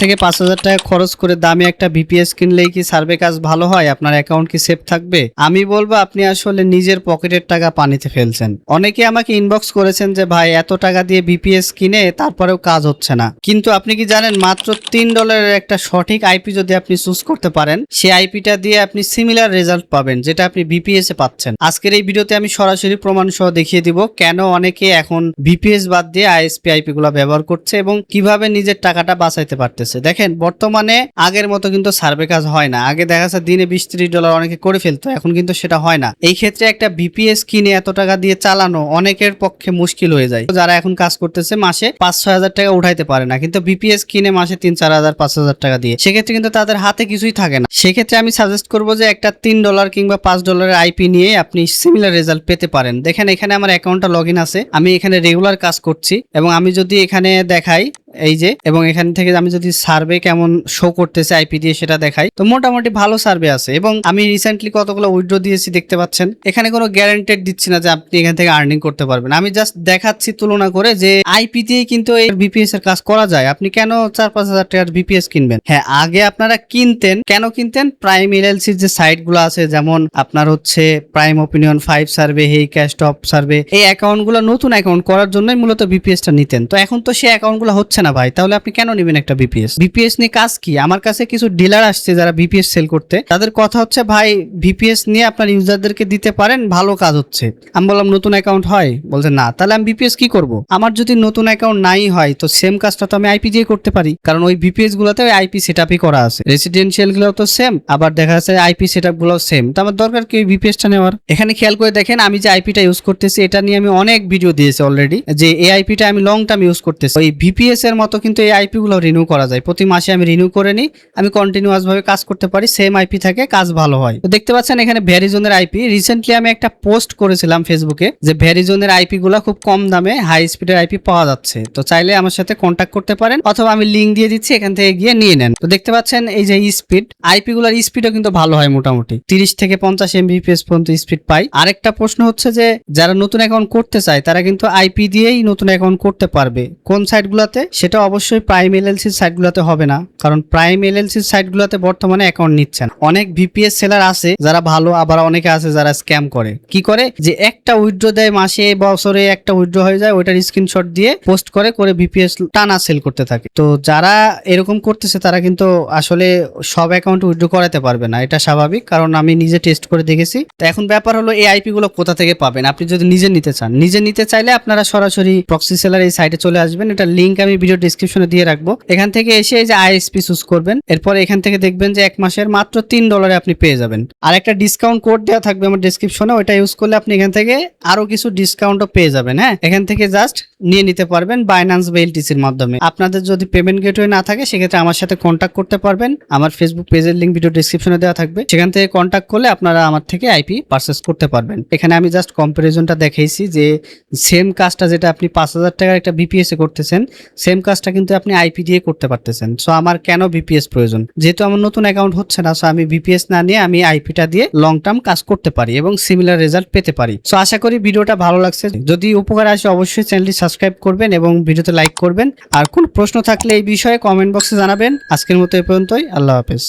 থেকে 5,000 টাকা খরচ করে দামি একটা ভিপিএস কিনলেই কি সার্ভে কাজ ভালো হয়? আপনার অ্যাকাউন্ট কি সেফ থাকবে? আমি বলবো আপনি আসলে নিজের পকেটের টাকা পানিতে ফেলছেন। অনেকে আমাকে ইনবক্স করেছেন যে ভাই এত টাকা দিয়ে ভিপিএস কিনে তারপরেও কাজ হচ্ছে না। কিন্তু আপনি কি জানেন মাত্র $3 একটা সঠিক আইপি যদি আপনি চুজ করতে পারেন, সেই আইপিটা দিয়ে আপনি সিমিলার রেজাল্ট পাবেন যেটা আপনি ভিপিএস এ পাচ্ছেন। আজকের এই ভিডিওতে আমি সরাসরি প্রমাণ সহ দেখিয়ে দিব কেন অনেকে এখন ভিপিএস বাদ দিয়ে আইএসপি আইপি গুলা ব্যবহার করছে এবং কিভাবে নিজের টাকাটা বাঁচাইতে পারতেছে। দেখেন বর্তমানে আগের মতো কিন্তু সার্ভে কাজ হয় না। আগে দেখা যাচ্ছে দিনে $20-30 অনেকে করে ফেলতো, এখন কিন্তু সেটা হয় না। এই ক্ষেত্রে একটা ভিপিএস কিনে এত টাকা দিয়ে চালানো অনেকের পক্ষে মুশকিল হয়ে যায়। যারা এখন কাজ করতেছে মাসে 5-6 হাজার টাকা উঠাইতে পারে না, কিন্তু ভিপিএস কিনে মাসে 3-4 হাজার 5 হাজার টাকা দিয়ে, সেক্ষেত্রে কিন্তু তাদের হাতে কিছুই থাকে না। সেক্ষেত্রে আমি সাজেস্ট করবো যে একটা $3 কিংবা $5 আইপি নিয়ে আপনি সিমিলার রেজাল্ট পেতে পারেন। দেখেন এখানে আমার অ্যাকাউন্টটা লগ ইন আছে, আমি এখানে রেগুলার কাজ করছি এবং আমি যদি এখানে দেখাই এই যে, এবং এখান থেকে আমি যদি সার্ভে কেমন শো করতেছে আইপি দিয়ে সেটা দেখাই, তো মোটামুটি ভালো সার্ভে আছে। এবং আমি রিসেন্টলি কতগুলো উইথড্র দিয়েছি দেখতে পাচ্ছেন। এখানে কোনো গ্যারান্টেড দিচ্ছি না যে আপনি এখান থেকে আর্নিং করতে পারবেন, আমি জাস্ট দেখাচ্ছি তুলনা করে যে আইপি দিয়ে কিন্তু এই ভিপিএস এর কাজ করা যায়। আপনি কেন 4-5 হাজার টাকার ভিপিএস কিনবেন? হ্যাঁ, আগে আপনারা কিনতেন, কেন কিনতেন? প্রাইম এলএলসির যে সাইট গুলো আছে, যেমন আপনার হচ্ছে প্রাইম ওপিনিয়ন 5 সার্ভে, হেই ক্যাশ টপ সার্ভে, এই অ্যাকাউন্ট গুলো নতুন অ্যাকাউন্ট করার জন্যই মূলত ভিপিএস টা নিতেন। তো এখন তো সেই অ্যাকাউন্ট গুলো হচ্ছে না ভাই, তাহলে আপনি কেন নেবেন একটা ভিপিএস? ভিপিএস নিয়ে কাজ কি? আমার কাছে কিছু ডিলার আসছে যারা ভিপিএস সেল করতে, তাদের কথা হচ্ছে ভাই ভিপিএস নিয়ে আপনার ইউজারদেরকে দিতে পারেন, ভালো কাজ হচ্ছে। আমি বললাম নতুন অ্যাকাউন্ট হয়? বলছে না। তাহলে আমি ভিপিএস কি করব? আমার যদি নতুন অ্যাকাউন্ট নাই হয় তো সেম কাজটা তো আমি আইপি দিয়ে করতে পারি, কারণ ওই ভিপিএস গুলোতে ওই আইপি সেটআপই করা আছে। রেসিডেন্সিয়াল গুলো তো সেম, আবার দেখা যাচ্ছে আইপি সেটআপ গুলো সেম। তো আমার দরকার কি ওই ভিপিএস টা নেওয়ার? এখানে খেয়াল করে দেখেন আমি যে আইপিটা ইউজ করতেছি এটা নিয়ে আমি অনেক ভিডিও দিয়েছি অলরেডি, যে এই আইপিটা আমি লং টার্ম ইউজ করতেছি। ওই ভিপিএস এর মতো কিন্তু এই আইপি গুলো রিনিউ করা যায়, প্রতি মাসে আমি রিনিউ করে নিই, আমি কন্টিনিউয়াস ভাবে কাজ করতে পারি, সেম আইপি থাকে, কাজ ভালো হয়। তো দেখতে পাচ্ছেন এখানে ভ্যারিজনের আইপি। রিসেন্টলি আমি একটা পোস্ট করেছিলাম ফেসবুকে যে ভ্যারিজনের আইপি গুলা খুব কম দামে হাই স্পিডের আইপি পাওয়া যাচ্ছে, তো চাইলে আমার সাথে কন্ট্যাক্ট করতে পারেন, অথবা আমি লিঙ্ক দিয়ে দিচ্ছি, এখান থেকে গিয়ে নিয়ে নেন। তো দেখতে পাচ্ছেন এই যে স্পিড, আইপি গুলার স্পিডও কিন্তু ভালো হয়, মোটামুটি 30 থেকে 50 এমবিপিএস পর্যন্ত স্পিড পাই। আরেকটা প্রশ্ন হচ্ছে যে যারা নতুন অ্যাকাউন্ট করতে চায় তারা কিন্তু আইপি দিয়েই নতুন অ্যাকাউন্ট করতে পারবে। কোন সাইট গুলাতে? সেটা অবশ্যই প্রাইম এলএলসি সাইট গুলাতে হবে না, কারণ প্রাইম এলএলসি সাইট গুলাতে বর্তমানে অ্যাকাউন্ট নিচ্ছেন। অনেক ভিপিএস সেলার আছে যারা ভালো, আবার অনেকে আছে যারা স্ক্যাম করে। কি করে? যে একটা উইথড্র দেয় মাসে, বছরে একটা উইথড্র হয়ে যায়, ওইটার স্ক্রিনশট দিয়ে পোস্ট করে ভিপিএস টানা সেল করতে থাকে। তো যারা এরকম করতেছে তারা কিন্তু আসলে সব অ্যাকাউন্ট উইথড্র করাতে পারবে না, এটা স্বাভাবিক, কারণ আমি নিজে টেস্ট করে দেখেছি। তো এখন ব্যাপার হলো এই আইপি গুলো কোথা থেকে পাবেন। আপনি যদি নিজে নিতে চান, নিজে নিতে চাইলে আপনারা সরাসরি প্রক্সি সেলার এই সাইটে চলে আসবেন, এটা লিঙ্ক আমি ভিডিও ডেসক্রিপশনে দিয়ে রাখবো। এখান থেকে এসে এই যে আইএসপি চুজ করবেন, এরপর এখান থেকে দেখবেন যে 1 মাসের মাত্র $3 আপনি পেয়ে যাবেন। আর একটা ডিসকাউন্ট কোড দেওয়া থাকবে আমার ডেসক্রিপশনে, ওইটা ইউজ করলে আপনি এখান থেকে আরো কিছু ডিসকাউন্টও পেয়ে যাবেন। হ্যাঁ, এখান থেকে জাস্ট নিয়ে নিতে পারবেন বাইন্যান্স বা এলটিসির মাধ্যমে। আপনাদের যদি পেমেন্ট গেটওয়ে না থাকে সেক্ষেত্রে আমার সাথে কন্ট্যাক্ট করতে পারবেন, আমার ফেসবুক পেজের লিঙ্ক ভিডিও ডেসক্রিপশনে দেওয়া থাকবে, সেখান থেকে কন্ট্যাক্ট করলে আপনারা আমার থেকে আইপি পারচেজ করতে পারবেন। এখানে আমি জাস্ট কম্পারিজনটা দেখাইছি যে সেম কাজটা যেটা আপনি 5,000 টাকার একটা ভিপিএস এ করতেছেন, সেম কাজটা কিন্তু আপনি আইপি দিয়ে করতে পারতেছেন। সো আমার কেন ভিপিএস প্রয়োজন? যেহেতু আমার নতুন অ্যাকাউন্ট হচ্ছে না, সো আমি ভিপিএস না নিয়ে আমি আইপিটা দিয়ে লং টার্ম কাজ করতে পারি এবং সিমিলার রেজাল্ট পেতে পারি। সো আশা করি ভিডিওটা ভালো লাগছে, যদি উপকার আসে অবশ্যই চ্যানেলটি সাবস্ক্রাইব করবেন এবং ভিডিওতে লাইক করবেন। আর কোন প্রশ্ন থাকলে এই বিষয়ে কমেন্ট বক্সে জানাবেন। আজকের মতো এই পর্যন্তই, আল্লাহ হাফেজ।